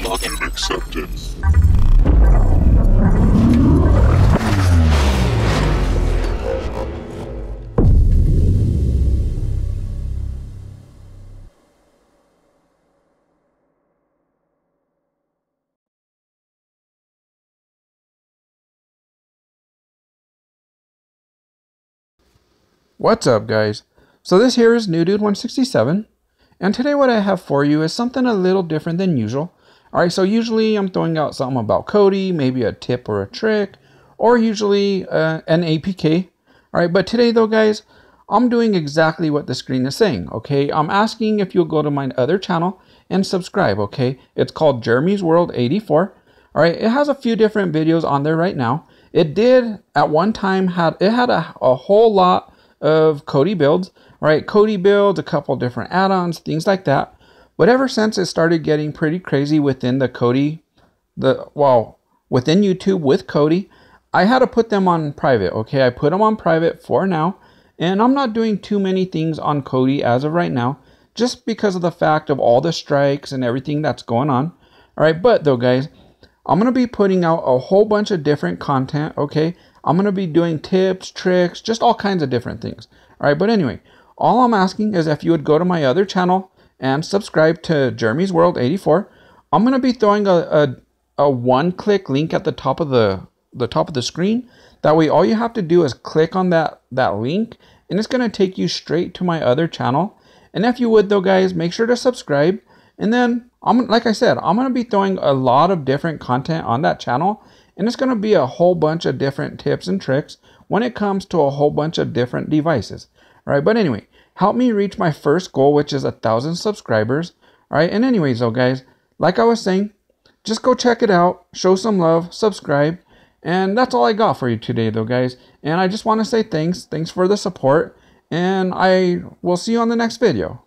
Login accepted. What's up, guys? So this here is New Dude 167, and today what I have for you is something a little different than usual. Alright, so usually I'm throwing out something about Kodi, maybe a tip or a trick, or usually an APK. Alright, but today though, guys, I'm doing exactly what the screen is saying, okay? I'm asking if you'll go to my other channel and subscribe, okay? It's called Jeremy's World 84. Alright, it has a few different videos on there right now. It did, at one time, had a whole lot of Kodi builds, right? Kodi builds, a couple different add-ons, things like that. But ever since it started getting pretty crazy within the Kodi, within YouTube with Kodi, I had to put them on private, okay? I put them on private for now, and I'm not doing too many things on Kodi as of right now, just because of the fact of all the strikes and everything that's going on. All right, but though, guys, I'm going to be putting out a whole bunch of different content, okay? I'm going to be doing tips, tricks, just all kinds of different things. All right, but anyway, all I'm asking is if you would go to my other channel and subscribe to Jeremy's World 84. I'm going to be throwing a one-click link at the top of the screen. That way, all you have to do is click on that link, and it's going to take you straight to my other channel. And if you would, though, guys, make sure to subscribe. And then, like I said, I'm going to be throwing a lot of different content on that channel. And it's going to be a whole bunch of different tips and tricks when it comes to a whole bunch of different devices. All right, but anyway, help me reach my first goal, which is 1,000 subscribers. All right, and anyways, though, guys, like I was saying, just go check it out, show some love, subscribe, and that's all I got for you today, though, guys. And I just want to say thanks for the support, and I will see you on the next video.